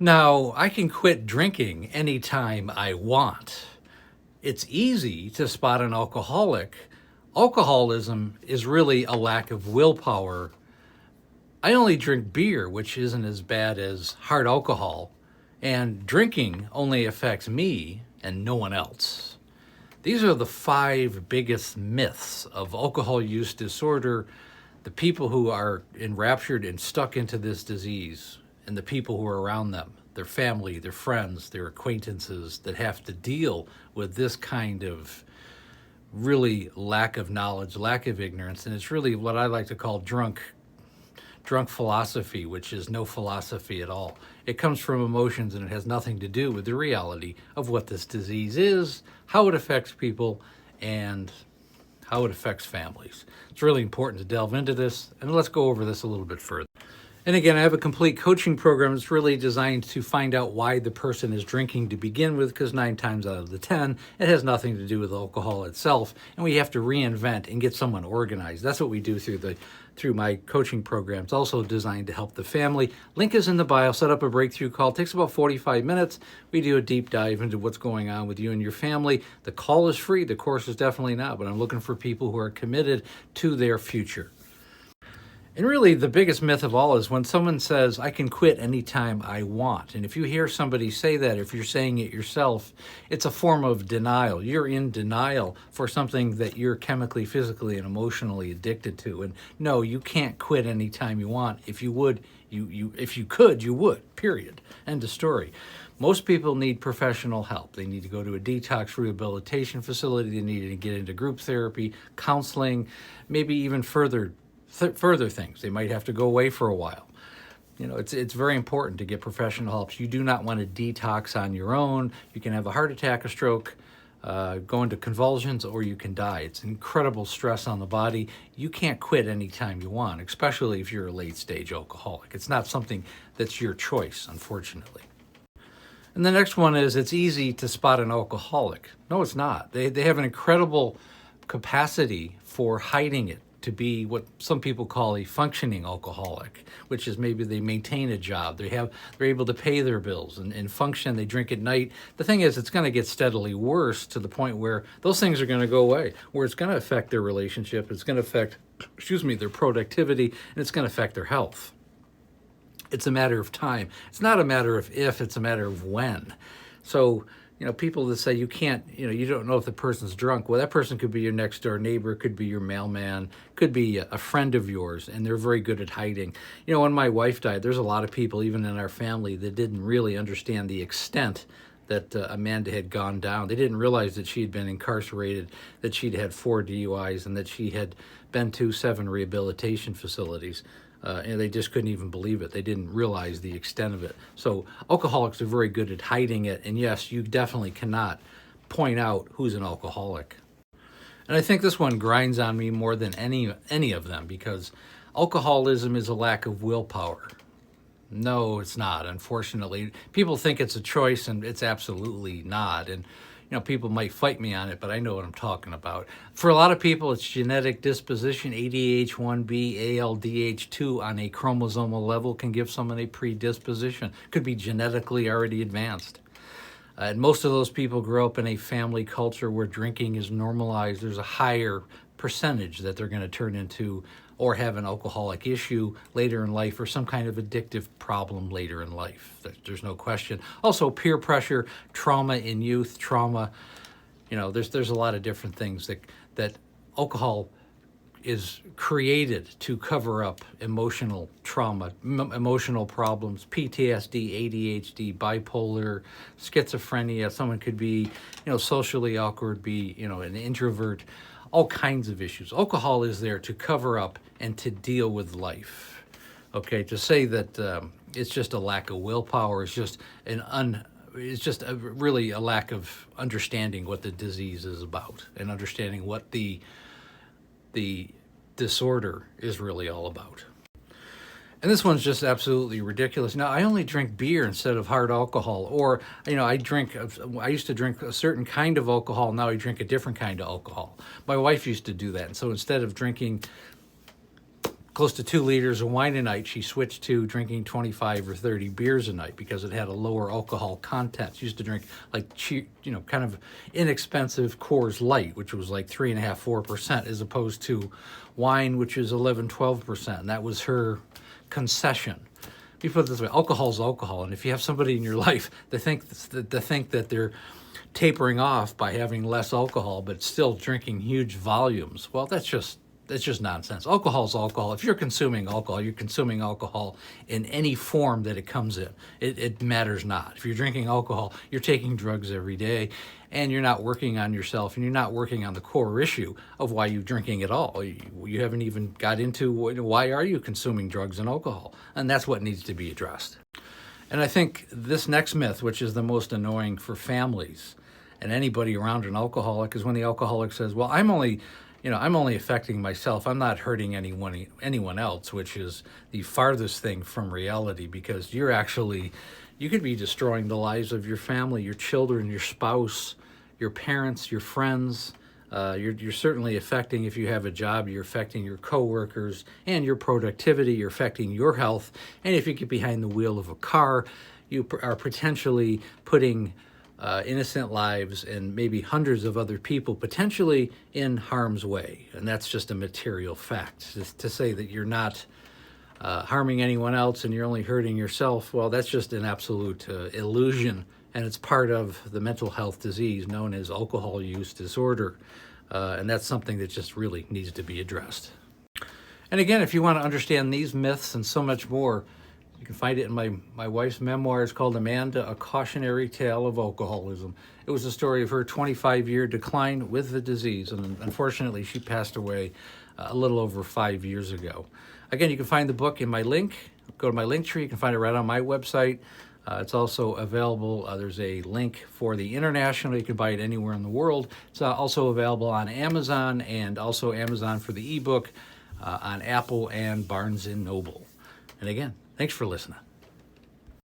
Now, I can quit drinking anytime I want. It's easy to spot an alcoholic. Alcoholism is really a lack of willpower. I only drink beer, which isn't as bad as hard alcohol, and drinking only affects me and no one else. These are the 5 biggest myths of alcohol use disorder, the people who are enraptured and stuck into this disease, and the people who are around them, their family, their friends, their acquaintances that have to deal with this kind of really lack of knowledge, lack of ignorance. And it's really what I like to call drunk philosophy, which is no philosophy at all. It comes from emotions and it has nothing to do with the reality of what this disease is, how it affects people, and how it affects families. It's really important to delve into this, and let's go over this a little bit further. And again, I have a complete coaching program that's really designed to find out why the person is drinking to begin with, because 9 times out of the 10, it has nothing to do with alcohol itself, and we have to reinvent and get someone organized. That's what we do through my coaching program. It's also designed to help the family. Link is in the bio. Set up a breakthrough call. It takes about 45 minutes. We do a deep dive into what's going on with you and your family. The call is free. The course is definitely not, but I'm looking for people who are committed to their future. And really, the biggest myth of all is when someone says, I can quit anytime I want. And if you hear somebody say that, if you're saying it yourself, it's a form of denial. You're in denial for something that you're chemically, physically, and emotionally addicted to. And no, you can't quit anytime you want. If you would, if you could, you would, period. End of story. Most people need professional help. They need to go to a detox rehabilitation facility. They need to get into group therapy, counseling, maybe even further things. They might have to go away for a while. You know, it's very important to get professional help. You do not want to detox on your own. You can have a heart attack, a stroke, go into convulsions, or you can die. It's incredible stress on the body. You can't quit anytime you want, especially if you're a late stage alcoholic. It's not something that's your choice, unfortunately. And the next one is, it's easy to spot an alcoholic. No, it's not. They have an incredible capacity for hiding it, to be what some people call a functioning alcoholic, which is maybe they maintain a job, they're able to pay their bills and function, they drink at night. The thing is, it's going to get steadily worse to the point where those things are going to go away, where it's going to affect their relationship, it's going to affect, their productivity, and it's going to affect their health. It's a matter of time. It's not a matter of if, it's a matter of when. So, people that say you can't, you don't know if the person's drunk. Well, that person could be your next door neighbor, could be your mailman, could be a friend of yours, and they're very good at hiding. When my wife died, there's a lot of people, even in our family, that didn't really understand the extent that Amanda had gone down. They didn't realize that she had been incarcerated, that she'd had 4 DUIs, and that she had been to 7 rehabilitation facilities. And they just couldn't even believe it. They didn't realize the extent of it. So alcoholics are very good at hiding it. And yes, you definitely cannot point out who's an alcoholic. And I think this one grinds on me more than any of them, because alcoholism is a lack of willpower. No, it's not, unfortunately. People think it's a choice, and it's absolutely not. And people might fight me on it, but I know what I'm talking about. For a lot of people, it's genetic disposition. ADH1B, ALDH2 on a chromosomal level can give someone a predisposition. Could be genetically already advanced. And most of those people grow up in a family culture where drinking is normalized. There's a higher percentage that they're going to turn into or have an alcoholic issue later in life, or some kind of addictive problem later in life. There's no question. Also, peer pressure, trauma in youth, there's a lot of different things that alcohol is created to cover up emotional trauma, emotional problems, PTSD, ADHD, bipolar, schizophrenia. Someone could be, socially awkward, be, an introvert, all kinds of issues. Alcohol is there to cover up and to deal with life. Okay, to say that it's just a lack of willpower is just really a lack of understanding what the disease is about and understanding what the disorder is really all about. And this one's just absolutely ridiculous. Now, I only drink beer instead of hard alcohol, or, I used to drink a certain kind of alcohol, now I drink a different kind of alcohol. My wife used to do that. And so instead of drinking close to 2 liters of wine a night, she switched to drinking 25 or 30 beers a night because it had a lower alcohol content. She used to drink like cheap, kind of inexpensive Coors Light, which was like 3.5%, 4%, as opposed to wine, which is 11, 12%. And that was her concession. Let me put it this way: alcohol is alcohol, and if you have somebody in your life that think that they're tapering off by having less alcohol but still drinking huge volumes, well, that's just nonsense. Alcohol is alcohol. If you're consuming alcohol in any form that it comes in. It matters not. If you're drinking alcohol, you're taking drugs every day, and you're not working on yourself, and you're not working on the core issue of why you're drinking at all. You haven't even got into why are you consuming drugs and alcohol, and that's what needs to be addressed. And I think this next myth, which is the most annoying for families and anybody around an alcoholic, is when the alcoholic says, well, I'm only affecting myself. I'm not hurting anyone else, which is the farthest thing from reality, because you could be destroying the lives of your family, your children, your spouse, your parents, your friends. You're certainly affecting, if you have a job, you're affecting your coworkers and your productivity. You're affecting your health. And if you get behind the wheel of a car, you are potentially putting innocent lives and maybe hundreds of other people potentially in harm's way. And that's just a material fact. Just to say that you're not harming anyone else and you're only hurting yourself, well, that's just an absolute illusion. And it's part of the mental health disease known as alcohol use disorder. And that's something that just really needs to be addressed. And again, if you want to understand these myths and so much more, you can find it in my wife's memoir. It's called Amanda, A Cautionary Tale of Alcoholism. It was the story of her 25-year decline with the disease, and unfortunately she passed away a little over 5 years ago. Again, you can find the book in my link. Go to my link tree. You can find it right on my website. It's also available. There's a link for the international. You can buy it anywhere in the world. It's also available on Amazon, and also Amazon for the ebook, on Apple and Barnes & Noble. And again, thanks for listening.